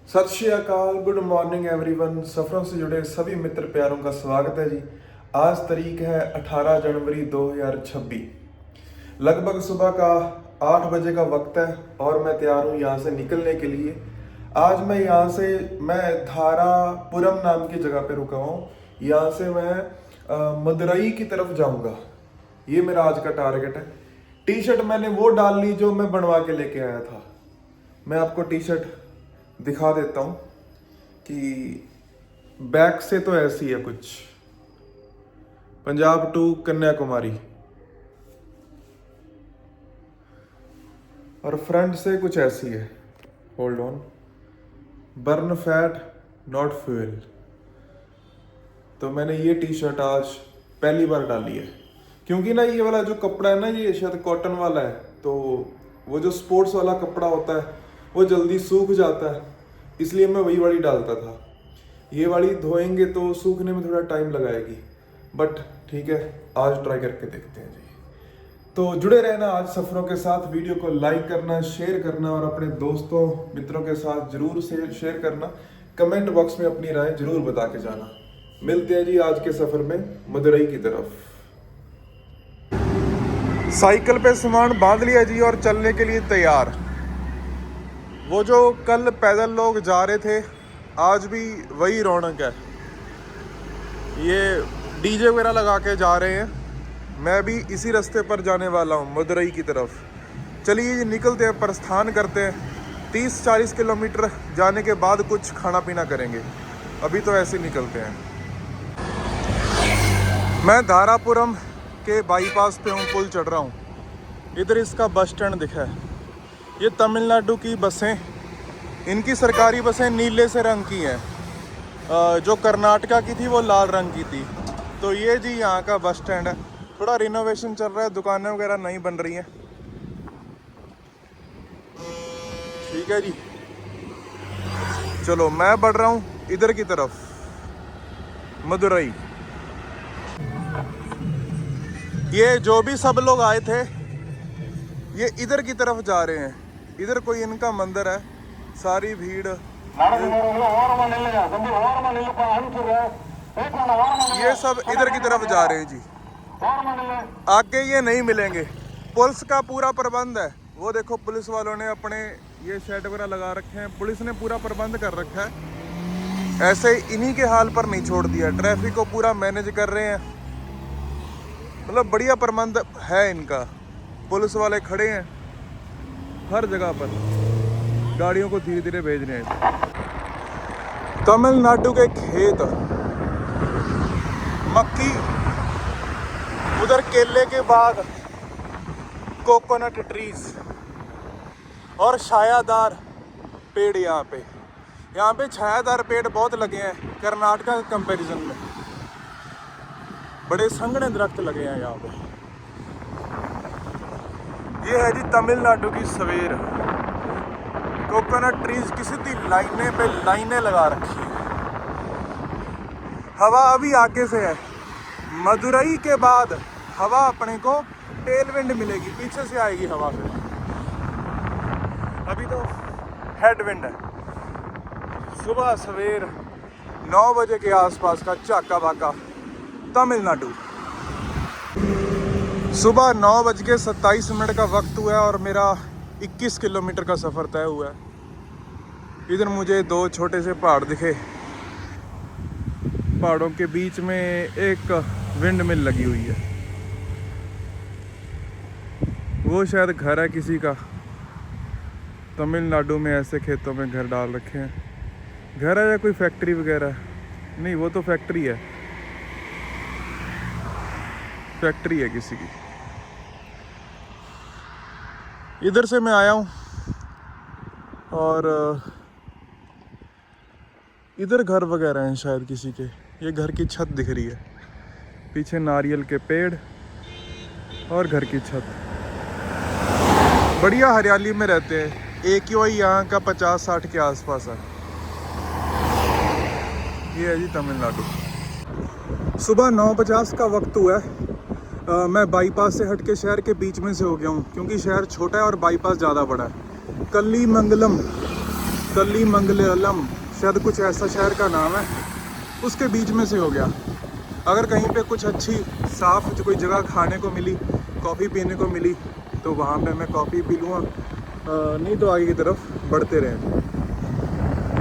सत श्री अकाल, good morning everyone. सफ़रों से जुड़े सभी मित्र प्यारों का स्वागत है जी। आज तारीख है 18 जनवरी 2026। लगभग सुबह का 8 बजे का वक्त है और मैं तैयार हूँ यहाँ से निकलने के लिए। आज मैं यहाँ से धारापुरम नाम की जगह पे रुका हूँ। यहाँ से मैं मदुरई की तरफ जाऊँगा। ये मेरा आज का टारगेट है। टी शर्ट मैंने वो डाल ली जो मैं बनवा के लेके आया था। मैं आपको टी शर्ट दिखा देता हूं कि बैक से तो ऐसी है कुछ, पंजाब टू कन्याकुमारी, और फ्रंट से कुछ ऐसी है। Hold on, burn fat not fuel. तो मैंने ये टी शर्ट आज पहली बार डाली है, क्योंकि ना ये वाला जो कपड़ा है ना, ये शायद कॉटन वाला है, तो वो जो स्पोर्ट्स वाला कपड़ा होता है वो जल्दी सूख जाता है, इसलिए मैं वही वाली डालता था। ये वाली धोएंगे तो सूखने में थोड़ा टाइम लगाएगी, बट ठीक है, आज ट्राई करके देखते हैं जी। तो जुड़े रहना आज सफ़रों के साथ। वीडियो को लाइक करना, शेयर करना और अपने दोस्तों मित्रों के साथ जरूर से शेयर करना। कमेंट बॉक्स में अपनी राय जरूर बता के जाना। मिलते हैं जी आज के सफ़र में मदुरई की तरफ। साइकिल पे सामान बांध लिया जी और चलने के लिए तैयार। वो जो कल पैदल लोग जा रहे थे, आज भी वही रौनक है। ये डीजे वगैरह लगा के जा रहे हैं। मैं भी इसी रास्ते पर जाने वाला हूँ, मदुरई की तरफ। चलिए निकलते हैं, प्रस्थान करते हैं। 30-40 किलोमीटर जाने के बाद कुछ खाना पीना करेंगे। अभी तो ऐसे निकलते हैं। मैं धारापुरम के बाईपास पे हूँ, पुल चढ़ रहा हूँ। इधर इसका बस स्टैंड दिखा है। ये तमिलनाडु की बसें, इनकी सरकारी बसें नीले से रंग की हैं। जो कर्नाटका की थी वो लाल रंग की थी। तो ये जी यहाँ का बस स्टैंड है। थोड़ा रिनोवेशन चल रहा है, दुकानें वगैरह नई बन रही हैं। ठीक है जी, चलो मैं बढ़ रहा हूँ इधर की तरफ, मदुरई। ये जो भी सब लोग आए थे, ये इधर की तरफ जा रहे हैं। इधर कोई इनका मंदिर है। सारी भीड़ ये सब इधर की तरफ जा रहे हैं जी। आगे ये नहीं मिलेंगे। पुलिस का पूरा प्रबंध है। वो देखो, पुलिस वालों ने अपने ये शेड वगैरह लगा रखे हैं। पुलिस ने पूरा प्रबंध कर रखा है। ऐसे इन्हीं के हाल पर नहीं छोड़ दिया। ट्रैफिक को पूरा मैनेज कर रहे हैं। मतलब बढ़िया प्रबंध है इनका। पुलिस वाले खड़े हैं हर जगह पर, गाड़ियों को धीरे धीरे भेज रहे हैं। तमिलनाडु के खेत, मक्की, उधर केले के बाग, कोकोनट ट्रीज और छायादार पेड़। यहाँ पे छायादार पेड़ बहुत लगे हैं कर्नाटका के कंपैरिजन में। बड़े संघने दरख्त लगे हैं यहाँ पे। ये है जी तमिलनाडु की सवेर। कोकोनट ट्रीज की सीधी लाइनें पे लाइनें लगा रखी है। हवा अभी आगे से है। मदुरई के बाद हवा अपने को टेल विंड मिलेगी, पीछे से आएगी हवा फिर। अभी तो हेड विंड है। सुबह सवेर 9 बजे के आसपास का चाका बाका तमिलनाडु। सुबह 9:27 का वक्त हुआ है और मेरा 21 किलोमीटर का सफ़र तय हुआ है। इधर मुझे 2 छोटे से पहाड़ दिखे। पहाड़ों के बीच में एक विंड मिल लगी हुई है। वो शायद घर है किसी का। तमिलनाडु में ऐसे खेतों में घर डाल रखे हैं। घर है या कोई फैक्ट्री वगैरह? नहीं, वो तो फैक्ट्री है। फैक्ट्री है किसी की। इधर से मैं आया हूँ और इधर घर वगैरह हैं शायद किसी के। ये घर की छत दिख रही है, पीछे नारियल के पेड़ और घर की छत। बढ़िया हरियाली में रहते हैं। AQI यहाँ का 50-60 के आसपास है। ये है जी तमिलनाडु। सुबह 9:50 का वक्त हुआ है। मैं बाईपास से हट के शहर के बीच में से हो गया हूँ, क्योंकि शहर छोटा है और बाईपास ज़्यादा बड़ा है। कल्ली मंगलम कलीमंगलम, शायद कुछ ऐसा शहर का नाम है, उसके बीच में से हो गया। अगर कहीं पे कुछ अच्छी साफ़ कोई जगह खाने को मिली, कॉफ़ी पीने को मिली, तो वहाँ पे मैं कॉफ़ी पी लूँगा, नहीं तो आगे की तरफ बढ़ते रहें।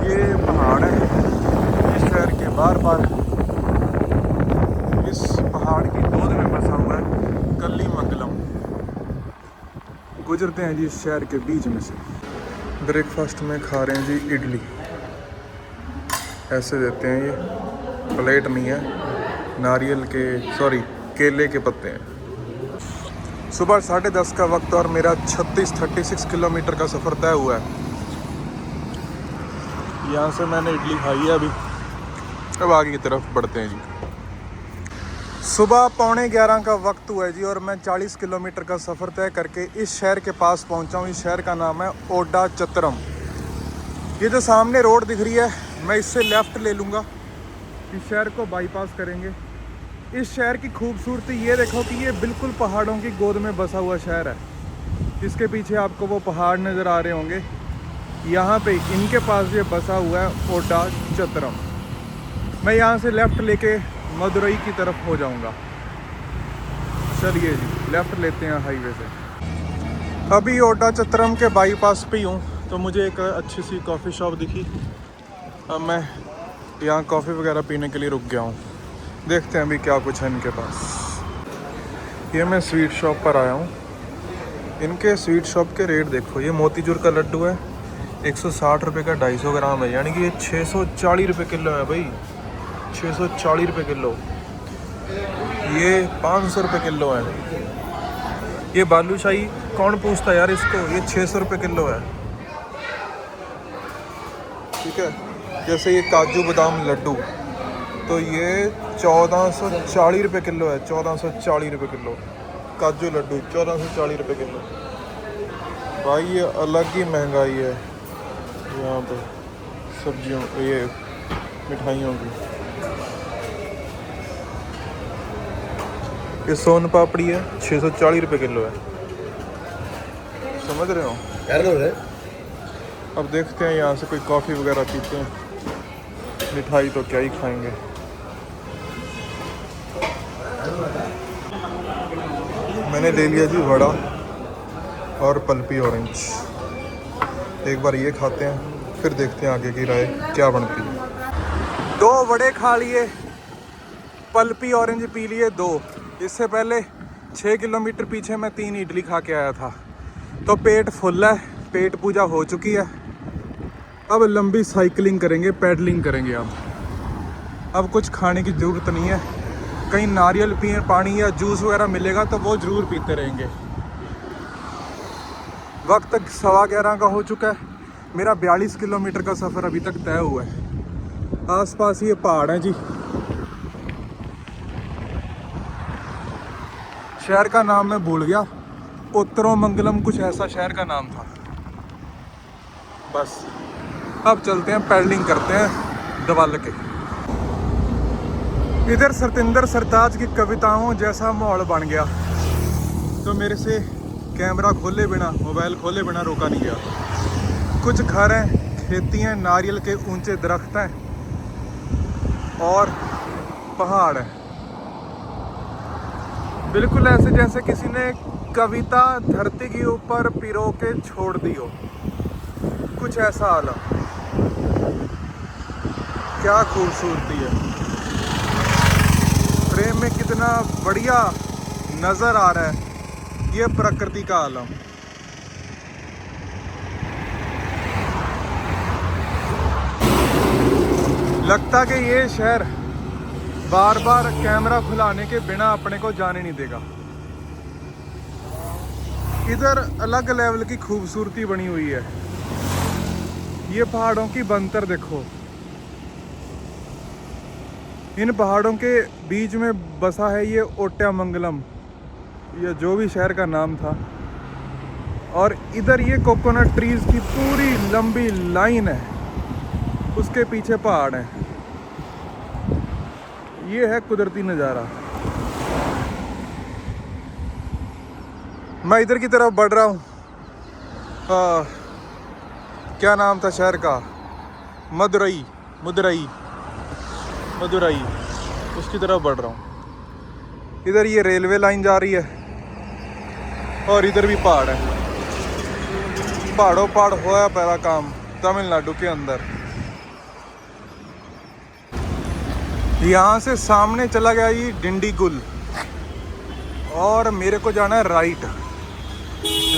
ये पहाड़ है इस शहर के बार बार, इस पहाड़ की गोद में बसा हुआ है कलीमंगलम। गुजरते हैं जी इस शहर के बीच में से। ब्रेकफास्ट में खा रहे हैं जी इडली, ऐसे देते हैं, ये प्लेट नहीं है, नारियल के केले के पत्ते हैं। सुबह 10:30 का वक्त और मेरा 36 किलोमीटर का सफ़र तय हुआ है। यहाँ से मैंने इडली खाई है अभी, अब आगे की तरफ बढ़ते हैं जी। सुबह 11:15 का वक्त हुआ है जी, और मैं 40 किलोमीटर का सफ़र तय करके इस शहर के पास पहुँचा हूँ। इस शहर का नाम है ओडाचत्रम। ये जो सामने रोड दिख रही है, मैं इससे लेफ़्ट ले लूँगा, इस शहर को बाईपास करेंगे। इस शहर की खूबसूरती ये देखो कि ये बिल्कुल पहाड़ों की गोद में बसा हुआ शहर है। इसके पीछे आपको वो पहाड़ नज़र आ रहे होंगे, यहाँ पे इनके पास ये बसा हुआ है ओडाचत्रम। मैं यहाँ से लेफ़्ट लेके मदुरई की तरफ हो जाऊँगा। चलिए जी, लेफ़्ट लेते हैं हाईवे से। अभी ओडाचत्रम के बाईपास पे ही हूँ, तो मुझे एक अच्छी सी कॉफ़ी शॉप दिखी। अब मैं यहाँ कॉफ़ी वगैरह पीने के लिए रुक गया हूँ। देखते हैं अभी क्या कुछ है इनके पास। ये मैं स्वीट शॉप पर आया हूँ। इनके स्वीट शॉप के रेट देखो, ये मोतीचूर का लड्डू है 160 रुपये का 250 ग्राम है, यानी कि ये 640 रुपये किलो है भाई, 640 रुपये किलो। ये 500 रुपये किलो है। ये बालूशाही कौन पूछता यार इसको, ये 600 रुपये किलो है। ठीक है, जैसे ये काजू बादाम लड्डू, तो ये 1440 रुपये किलो है, 1440 रुपये किलो। काजू लड्डू 1440 रुपये किलो। भाई ये अलग ही महंगाई है यहाँ पे सब्जियों, ये मिठाइयों की। ये सोन पापड़ी है 640 रुपये किलो है, समझ रहे हो। अब देखते हैं यहाँ से कोई कॉफ़ी वगैरह पीते हैं, मिठाई तो क्या ही खाएंगे। मैंने ले लिया जी वड़ा और पल्पी ऑरेंज। एक बार ये खाते हैं, फिर देखते हैं आगे की राय क्या बनती है। 2 वड़े खा लिए, पल्पी ऑरेंज पी लिए 2। इससे पहले 6 किलोमीटर पीछे मैं 3 इडली खा के आया था, तो पेट फुल है, पेट पूजा हो चुकी है। अब लंबी साइकिलिंग करेंगे, पैडलिंग करेंगे। अब कुछ खाने की ज़रूरत नहीं है। कहीं नारियल पानी या जूस वगैरह मिलेगा तो वो ज़रूर पीते रहेंगे। वक्त 11:15 का हो चुका है। मेरा 42 किलोमीटर का सफ़र अभी तक तय हुआ है। आसपास ये पहाड़ हैं जी। शहर का नाम मैं भूल गया, उत्तरोमंगलम कुछ ऐसा शहर का नाम था। बस अब चलते हैं, पैडलिंग करते हैं दवाल के। इधर सतिंदर सरताज की कविताओं जैसा माहौल बन गया, तो मेरे से कैमरा खोले बिना, मोबाइल खोले बिना रोका नहीं गया। कुछ घर हैं, खेती हैं, नारियल के ऊंचे दरख्त हैं और पहाड़ है। बिल्कुल ऐसे जैसे किसी ने कविता धरती के ऊपर पिरो के छोड़ दी हो, कुछ ऐसा आलम। क्या खूबसूरती है, फ्रेम में कितना बढ़िया नज़र आ रहा है ये प्रकृति का आलम। लगता कि ये शहर बार बार कैमरा खुलाने के बिना अपने को जाने नहीं देगा। इधर अलग लेवल की खूबसूरती बनी हुई है। ये पहाड़ों की बनतर देखो, इन पहाड़ों के बीच में बसा है ये ओटामंगलम, ये जो भी शहर का नाम था। और इधर ये कोकोनट ट्रीज़ की पूरी लंबी लाइन है, उसके पीछे पहाड़ हैं। ये है कुदरती नज़ारा। मैं इधर की तरफ बढ़ रहा हूँ। क्या नाम था शहर का, मदुरई, मदुरई, मदुरई, उसकी तरफ बढ़ रहा हूँ। इधर ये रेलवे लाइन जा रही है और इधर भी पहाड़ है, पहाड़ों पहाड़ होया पहला काम तमिलनाडु के अंदर। यहाँ से सामने चला गया ये डिंडीगुल और मेरे को जाना है राइट,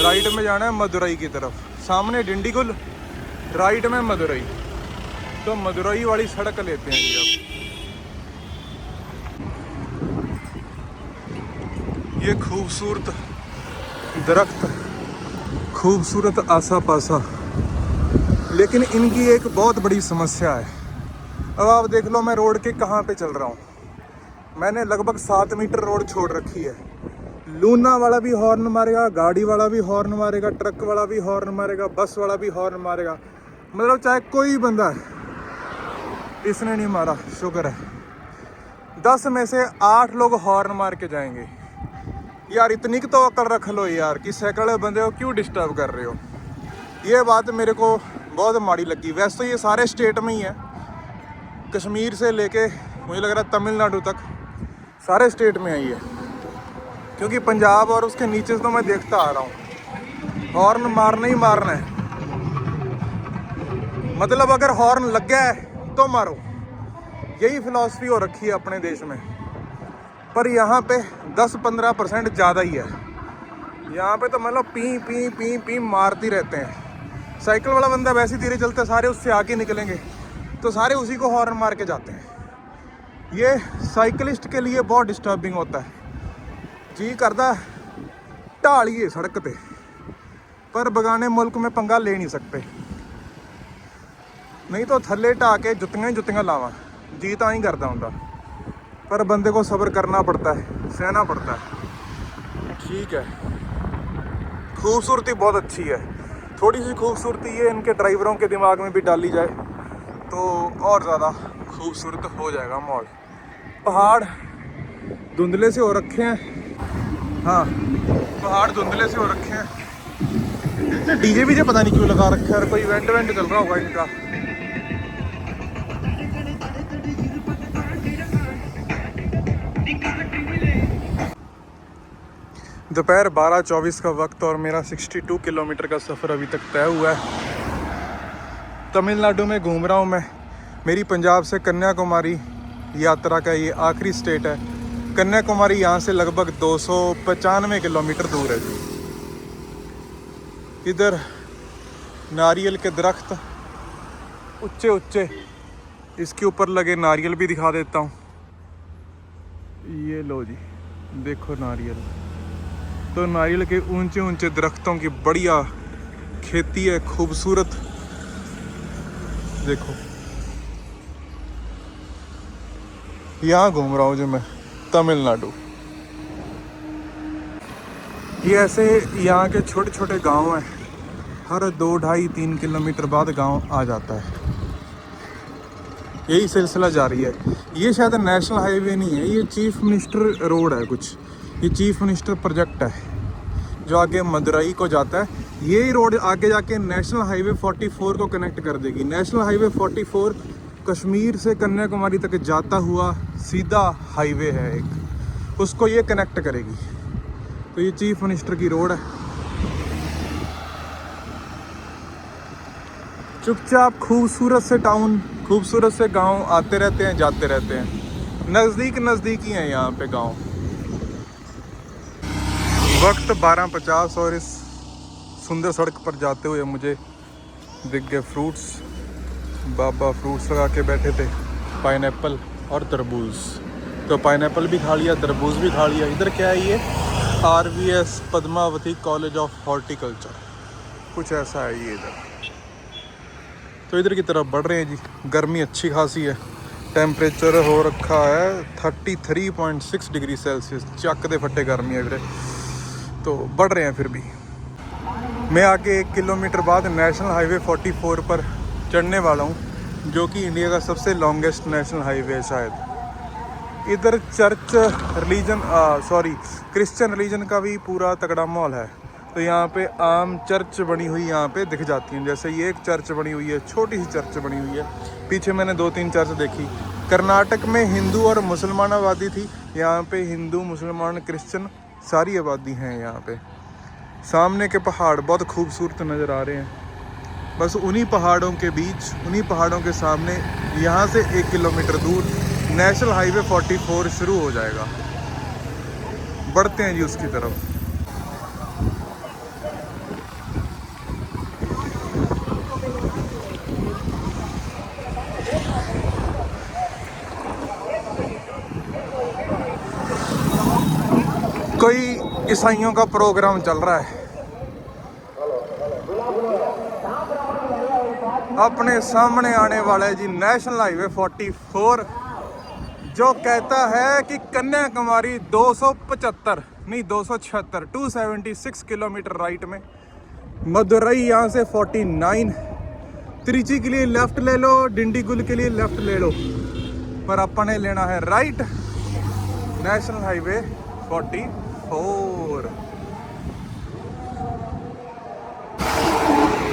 राइट में जाना है मदुरई की तरफ। सामने डिंडीगुल, राइट में मदुरई, तो मदुरई वाली सड़क लेते हैं जी अब। ये खूबसूरत दरख्त, खूबसूरत आसा पासा, लेकिन इनकी एक बहुत बड़ी समस्या है। अब आप देख लो मैं रोड के कहाँ पे चल रहा हूँ। मैंने लगभग 7 मीटर रोड छोड़ रखी है। लूना वाला भी हॉर्न मारेगा, गाड़ी वाला भी हॉर्न मारेगा, ट्रक वाला भी हॉर्न मारेगा, बस वाला भी हॉर्न मारेगा, मतलब चाहे कोई बंदा है, इसने नहीं मारा, शुक्र है। 10 में से 8 लोग हॉर्न मार के जाएंगे। यार इतनी की तो अकल रख लो यार कि सैकड़ों बंदे को क्यों डिस्टर्ब कर रहे हो। ये बात मेरे को बहुत माड़ी लगी। वैसे तो ये सारे स्टेट में ही है, कश्मीर से लेके मुझे लग रहा है तमिलनाडु तक सारे स्टेट में है ये, क्योंकि पंजाब और उसके नीचे से तो मैं देखता आ रहा हूँ हॉर्न मारना ही मारना है। मतलब अगर हॉर्न लग गया है तो मारो, यही फिलॉसफी हो रखी है अपने देश में। पर यहाँ पे 10-15% ज़्यादा ही है। यहाँ पे तो मतलब पी पी पी पी मारती रहते हैं। साइकिल वाला बंदा वैसे धीरे चलते, सारे उससे आगे निकलेंगे तो सारे उसी को हॉर्न मार के जाते हैं। ये साइकिलिस्ट के लिए बहुत डिस्टर्बिंग होता है। जी करदा ढालिए सड़क पे, पर बगाने मुल्क में पंगा ले नहीं सकते, नहीं तो थल्ले ढा के जुत्तियां ही जुत्तियां लावा, जी तो ही करता हूँ। पर बंदे को सब्र करना पड़ता है, सहना पड़ता है। ठीक है, खूबसूरती बहुत अच्छी है। थोड़ी सी खूबसूरती ये इनके ड्राइवरों के दिमाग में भी डाली जाए तो और ज़्यादा खूबसूरत हो जाएगा माहौल। पहाड़ धुंधले से हो रखे हैं, हाँ पहाड़ धुंधले से हो रखे हैं। डीजे भी पता नहीं क्यों लगा रखा है, कोई इवेंट चल रहा होगा इनका। दोपहर 12:24 का वक्त और मेरा 62 किलोमीटर का सफ़र अभी तक तय हुआ है। तमिलनाडु में घूम रहा हूँ मैं। मेरी पंजाब से कन्याकुमारी यात्रा का ये आखिरी स्टेट है। कन्याकुमारी यहाँ से लगभग 295 किलोमीटर दूर है जी। इधर नारियल के दरख्त ऊंचे ऊंचे, इसके ऊपर लगे नारियल भी दिखा देता हूँ। ये लो जी, देखो नारियल। तो नारियल के ऊंचे ऊंचे दरख्तों की बढ़िया खेती है, खूबसूरत। देखो यहाँ घूम रहा हूँ जो मैं, तमिलनाडु। ये ऐसे यहाँ के छोटे छोटे गांव हैं, हर 2, 2.5, 3 किलोमीटर बाद गांव आ जाता है। यही सिलसिला जारी है। ये शायद नेशनल हाईवे नहीं है, ये चीफ मिनिस्टर रोड है कुछ। ये चीफ मिनिस्टर प्रोजेक्ट है जो आगे मदुरई को जाता है। यही रोड आगे जाके नेशनल हाईवे 44 को कनेक्ट कर देगी। नेशनल हाईवे 44 कश्मीर से कन्याकुमारी तक जाता हुआ सीधा हाईवे है एक, उसको ये कनेक्ट करेगी। तो ये चीफ मिनिस्टर की रोड है। चुपचाप खूबसूरत से टाउन, खूबसूरत से गांव आते रहते हैं, जाते रहते हैं। नज़दीक नज़दीक ही हैं यहाँ पे गांव। वक्त 12:50 और इस सुंदर सड़क पर जाते हुए मुझे दिख गए फ्रूट्स। बाबा फ्रूट्स लगा के बैठे थे, पाइनएप्पल और तरबूज। तो पाइनएप्पल भी खा लिया, तरबूज भी खा लिया। इधर क्या है, ये RVS Padmavati college of horticulture, कुछ ऐसा है ये इधर। तो इधर की तरफ बढ़ रहे हैं जी। गर्मी अच्छी खासी है, टेम्परेचर हो रखा है 33.6 डिग्री सेल्सियस। चक दे फट्टे गर्मी है इधर। तो बढ़ रहे हैं फिर भी। मैं आगे 1 किलोमीटर बाद नेशनल हाईवे 44 पर चढ़ने वाला हूँ, जो कि इंडिया का सबसे लॉन्गेस्ट नेशनल हाईवे है शायद। इधर चर्च रिलीजन क्रिश्चियन रिलीजन का भी पूरा तगड़ा माहौल है। तो यहाँ पे आम चर्च बनी हुई यहाँ पे दिख जाती हैं। जैसे ये एक चर्च बनी हुई है, छोटी सी चर्च बनी हुई है। पीछे मैंने 2-3 चर्च देखी। कर्नाटक में हिंदू और मुसलमान आबादी थी, यहाँ पे हिंदू, मुसलमान, क्रिश्चियन सारी आबादी हैं यहाँ पे। सामने के पहाड़ बहुत खूबसूरत नज़र आ रहे हैं। बस उन्हीं पहाड़ों के बीच, उन्हीं पहाड़ों के सामने यहाँ से 1 किलोमीटर दूर नेशनल हाईवे 44 शुरू हो जाएगा। बढ़ते हैं जी उसकी तरफ। कोई ईसाइयों का प्रोग्राम चल रहा है। अपने सामने आने वाला है जी नेशनल हाईवे 44, जो कहता है कि कन्याकुमारी 275 नहीं 276 276 किलोमीटर राइट में, मदुरई यहाँ से 49, त्रिची के लिए लेफ्ट ले लो, डिंडीगुल के लिए लेफ्ट ले लो, पर अपने लेना है राइट, नेशनल हाईवे 44।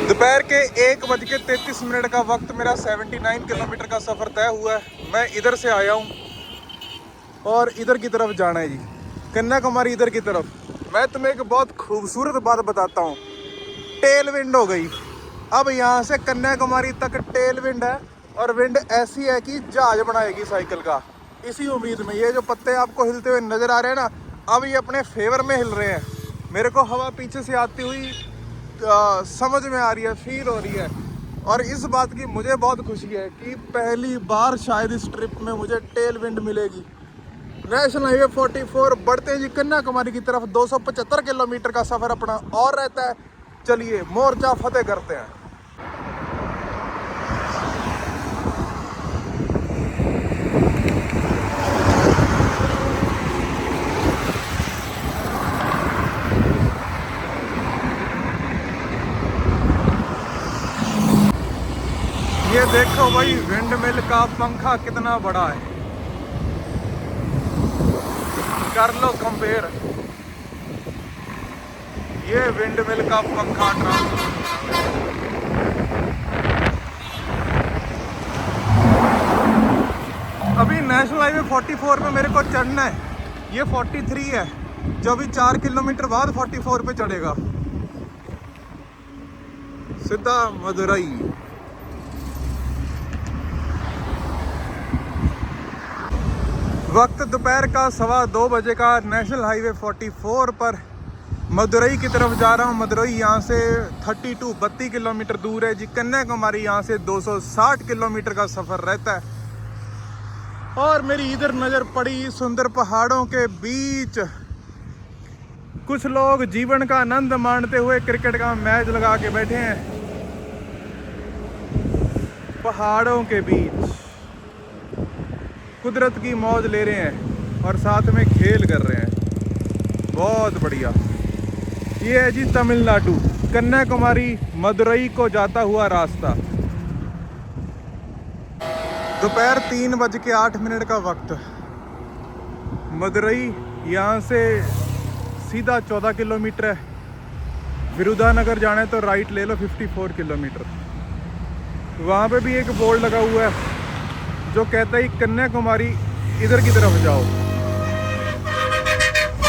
दोपहर के 1:33 का वक्त, मेरा 79 किलोमीटर का सफ़र तय हुआ है। मैं इधर से आया हूँ और इधर की तरफ जाना है जी, कन्याकुमारी इधर की तरफ। मैं तुम्हें एक बहुत खूबसूरत बात बताता हूँ। टेल विंड हो गई। अब यहाँ से कन्याकुमारी तक टेल विंड है, और विंड ऐसी है कि जहाज बनाएगी साइकिल का। इसी उम्मीद में ये जो पत्ते आपको हिलते हुए नज़र आ रहे हैं ना, अब ये अपने फेवर में हिल रहे हैं। मेरे को हवा पीछे से आती हुई समझ में आ रही है, फील हो रही है। और इस बात की मुझे बहुत खुशी है कि पहली बार शायद इस ट्रिप में मुझे टेल विंड मिलेगी। नेशनल हाईवे 44 बढ़ते हैं जी कन्याकुमारी की तरफ। 275 किलोमीटर का सफ़र अपना और रहता है। चलिए मोर्चा फतेह करते हैं। ये देखो भाई, विंड मिल का पंखा कितना बड़ा है, कर लो कंपेयर। ये विंड मिल का पंखा अभी नेशनल हाईवे 44 पे मेरे को चढ़ना है। ये 43 है, जो अभी 4 किलोमीटर बाद 44 पे चढ़ेगा, सीधा मदुरई। वक्त दोपहर का 2:15 बजे का। नेशनल हाईवे 44 पर मदुरई की तरफ जा रहा हूँ। मदुरई यहाँ से 32 किलोमीटर दूर है जी। कन्याकुमारी यहाँ से 260 किलोमीटर का सफ़र रहता है। और मेरी इधर नज़र पड़ी सुंदर पहाड़ों के बीच, कुछ लोग जीवन का आनंद मानते हुए क्रिकेट का मैच लगा के बैठे हैं पहाड़ों के बीच, कुदरत की मौज ले रहे हैं और साथ में खेल कर रहे हैं। बहुत बढ़िया। ये है जी तमिलनाडु, कन्याकुमारी मदुरई को जाता हुआ रास्ता। दोपहर 3:08 का वक्त। मदुरई यहाँ से सीधा 14 किलोमीटर है। विरुधानगर जाना है तो राइट ले लो, 54 किलोमीटर। वहाँ पे भी एक बोर्ड लगा हुआ है जो कहता है कन्याकुमारी इधर की तरफ जाओ।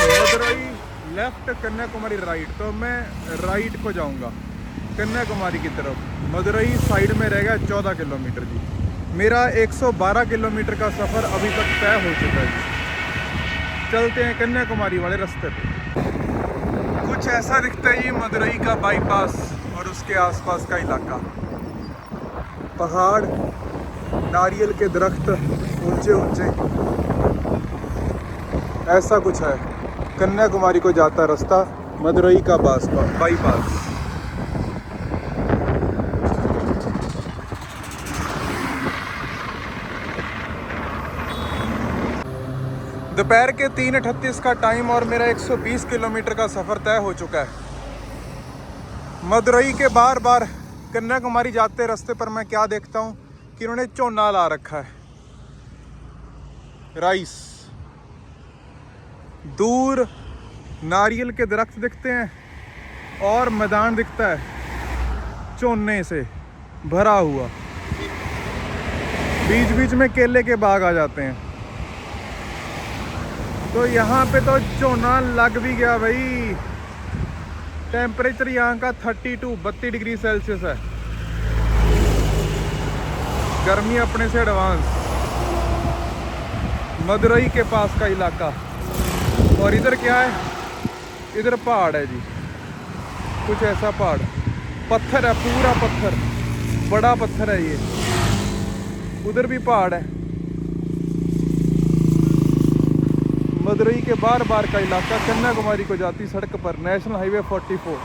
मदुरई लेफ्ट, कन्याकुमारी राइट, तो मैं राइट को जाऊंगा कन्याकुमारी की तरफ। मदुरई साइड में रहेगा 14 किलोमीटर जी। मेरा 112 किलोमीटर का सफ़र अभी तक तय हो चुका है जी। चलते हैं कन्याकुमारी वाले रास्ते पे। कुछ ऐसा दिखता है ये मदुरई का बाईपास और उसके आसपास का इलाका। पहाड़, नारियल के दरख्त ऊंचे ऊंचे, ऐसा कुछ है कन्याकुमारी को जाता रास्ता, मदुरई का बाईपास। दोपहर के 3:38 का टाइम और मेरा 120 किलोमीटर का सफ़र तय हो चुका है। मदुरई के बार बार कन्याकुमारी जाते रास्ते पर मैं क्या देखता हूँ कि उन्होंने झोना ला रखा है, राइस। दूर नारियल के दरख्त दिखते हैं और मैदान दिखता है चोने से भरा हुआ, बीच बीच में केले के बाग आ जाते हैं। तो यहाँ पे तो चोना लग भी गया भाई। टेम्परेचर यहाँ का 32 डिग्री सेल्सियस है। गर्मी अपने से एडवांस। मदुरई के पास का इलाका। और इधर क्या है, इधर पहाड़ है जी, कुछ ऐसा पहाड़, पत्थर है, पूरा पत्थर, बड़ा पत्थर है ये। उधर भी पहाड़ है। मदुरई के बार बार का इलाका कन्याकुमारी को जाती सड़क पर, नेशनल हाईवे 44।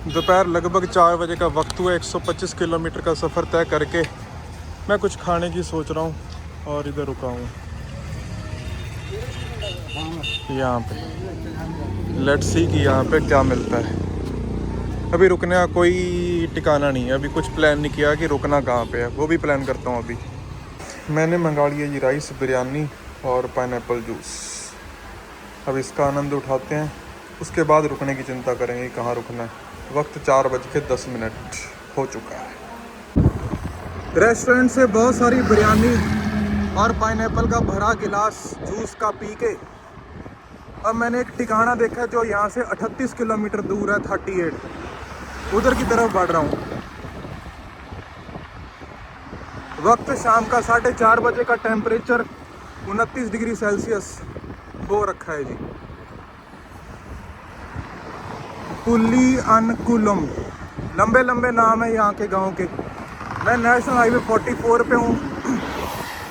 दोपहर लगभग 4 बजे का वक्त हुआ। 125 किलोमीटर का सफ़र तय करके मैं कुछ खाने की सोच रहा हूँ और इधर रुका हूँ यहाँ पे। लेट्स सी कि यहाँ पे क्या मिलता है। अभी रुकने का कोई ठिकाना नहीं है, अभी कुछ प्लान नहीं किया कि रुकना कहाँ पे है, वो भी प्लान करता हूँ अभी। मैंने मंगा लिया जी राइस, बिरयानी और पाइनएप्पल जूस। अब इसका आनंद उठाते हैं, उसके बाद रुकने की चिंता करेंगे कहाँ रुकना है। वक्त 4:10 हो चुका है। रेस्टोरेंट से बहुत सारी बिरयानी और पाइनएप्पल का भरा गिलास जूस का पी के अब मैंने एक ठिकाना देखा जो यहाँ से 38 किलोमीटर दूर है, 38, उधर की तरफ बढ़ रहा हूँ। वक्त शाम का 4:30 बजे का, टेम्परेचर 29 डिग्री सेल्सियस हो रखा है जी। पुली अनकुलम, लंबे लंबे नाम है यहाँ के गांव के। मैं नेशनल हाईवे 44 पे हूँ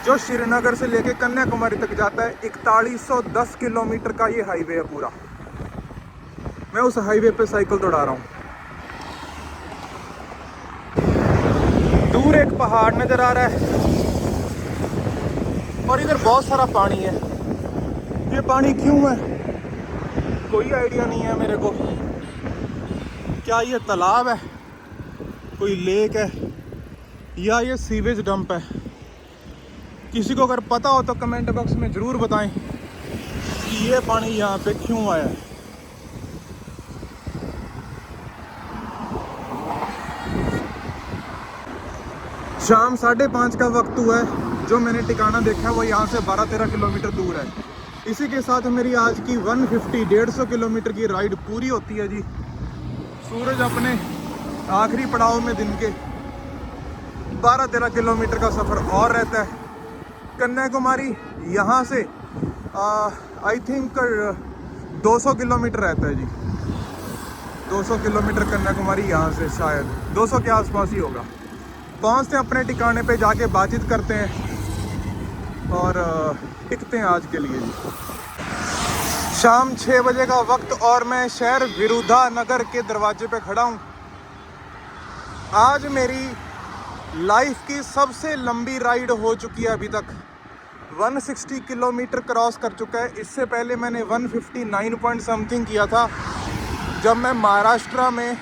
जो श्रीनगर से लेके कन्याकुमारी तक जाता है। 4110 किलोमीटर का ये हाईवे है पूरा। मैं उस हाईवे पे साइकिल दौड़ा रहा हूँ। दूर एक पहाड़ नजर आ रहा है और इधर बहुत सारा पानी है। ये पानी क्यों है कोई आइडिया नहीं है मेरे को। क्या ये तालाब है, कोई लेक है, या ये सीवेज डंप है? किसी को अगर पता हो तो कमेंट बॉक्स में ज़रूर बताएं कि ये पानी यहाँ पे क्यों आया है। शाम 5:30 का वक्त हुआ है। जो मैंने ठिकाना देखा है वो यहाँ से 12-13 किलोमीटर दूर है। इसी के साथ मेरी आज की 150 किलोमीटर की राइड पूरी होती है जी। सूरज अपने आखिरी पड़ाव में दिन के 12-13 किलोमीटर का सफ़र और रहता है। कन्याकुमारी यहाँ से आई थिंक 200 किलोमीटर रहता है जी। 200 किलोमीटर कन्याकुमारी यहाँ से, शायद 200 के आसपास ही होगा। पहुँचते हैं अपने ठिकाने पे, जाके बातचीत करते हैं और टिकते हैं आज के लिए जी। शाम 6 बजे का वक्त और मैं शहर विरुधानगर के दरवाजे पे खड़ा हूँ। आज मेरी लाइफ की सबसे लंबी राइड हो चुकी है अभी तक। 160 किलोमीटर क्रॉस कर चुका है। इससे पहले मैंने 159 पॉइंट समथिंग किया था जब मैं महाराष्ट्र में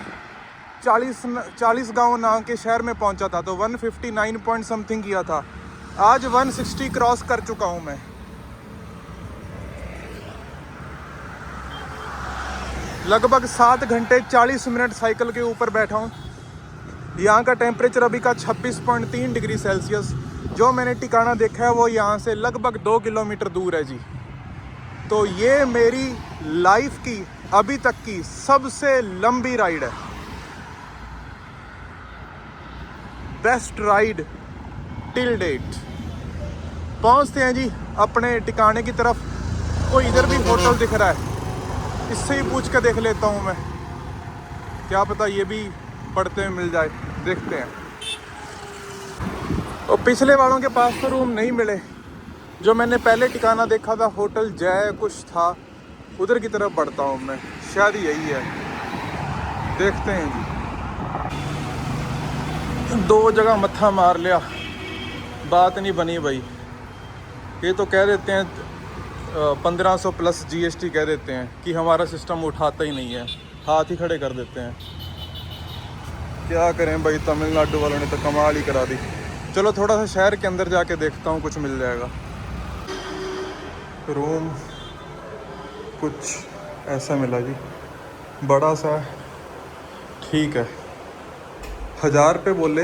40 गांव नाम के शहर में पहुंचा था, तो 159 पॉइंट समथिंग किया था। आज 160 क्रॉस कर चुका हूं मैं। लगभग 7 घंटे 40 मिनट साइकिल के ऊपर बैठा हूं। यहाँ का टेम्परेचर अभी का 26.3 डिग्री सेल्सियस। जो मैंने ठिकाना देखा है वो यहाँ से लगभग 2 किलोमीटर दूर है जी। तो ये मेरी लाइफ की अभी तक की सबसे लंबी राइड है। Best ride till date. पहुँचते हैं जी अपने ठिकाने की तरफ। कोई इधर भी होटल दिख रहा है, इससे ही पूछ के देख लेता हूँ मैं, क्या पता ये भी पढ़ते हुए मिल जाए। देखते हैं। और पिछले वालों के पास तो रूम नहीं मिले। जो मैंने पहले ठिकाना देखा था होटल जय कुछ था, उधर की तरफ बढ़ता हूँ मैं, शायद यही है। देखते हैं जी। 2 जगह मत्था मार लिया, बात नहीं बनी भाई। ये तो कह देते हैं 1500 प्लस GST कह देते हैं कि हमारा सिस्टम उठाता ही नहीं है, हाथ ही खड़े कर देते हैं। क्या करें भाई, तमिलनाडु वालों ने तो कमाल ही करा दी। चलो थोड़ा सा शहर के अंदर जाके देखता हूँ, कुछ मिल जाएगा। रूम कुछ ऐसा मिला जी। बड़ा सा है, ठीक है। 1000 रुपये बोले,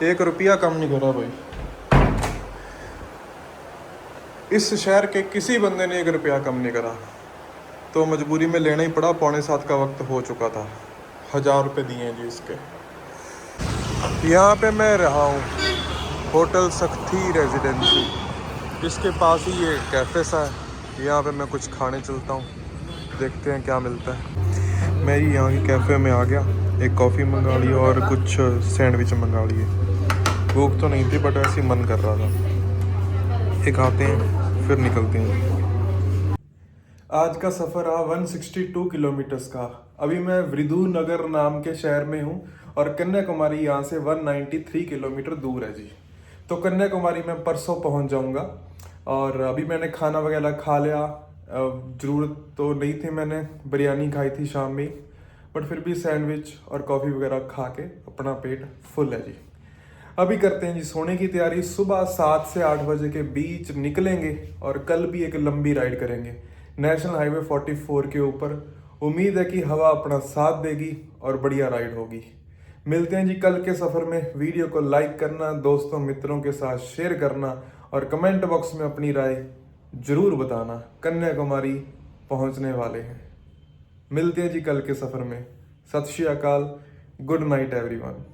1 रुपया कम नहीं करा भाई। इस शहर के किसी बंदे ने 1 रुपया कम नहीं करा, तो मजबूरी में लेना ही पड़ा। 6:45 का वक्त हो चुका था। 1000 रुपये दिए हैं जी इसके। यहाँ पे मैं रहा हूँ, होटल सख्ती रेजिडेंसी। इसके पास ही ये कैफ़े सा है, यहाँ पे मैं कुछ खाने चलता हूँ, देखते हैं क्या मिलता है। मैं ही यहाँ के कैफ़े में आ गया, एक कॉफ़ी मंगा ली और कुछ सैंडविच मंगा लिए। भूख तो नहीं थी बट ऐसे ही मन कर रहा था। एक आते हैं फिर निकलते हैं। आज का सफ़र रहा 162 किलोमीटर्स का। अभी मैं विरुधुनगर नाम के शहर में हूँ और कन्याकुमारी यहाँ से 193 किलोमीटर दूर है जी। तो कन्याकुमारी में परसों पहुँच जाऊँगा। और अभी मैंने खाना वगैरह खा लिया। ज़रूरत तो नहीं थी, मैंने बिरयानी खाई थी शाम में, बट फिर भी सैंडविच और कॉफ़ी वगैरह खा के अपना पेट फुल है जी। अभी करते हैं जी सोने की तैयारी। सुबह 7 से 8 बजे के बीच निकलेंगे और कल भी एक लंबी राइड करेंगे नेशनल हाईवे 44 के ऊपर। उम्मीद है कि हवा अपना साथ देगी और बढ़िया राइड होगी। मिलते हैं जी कल के सफ़र में। वीडियो को लाइक करना, दोस्तों मित्रों के साथ शेयर करना और कमेंट बॉक्स में अपनी राय ज़रूर बताना। कन्याकुमारी पहुंचने वाले हैं। मिलते हैं जी कल के सफ़र में। सत श्री अकाल, गुड नाइट एवरीवन।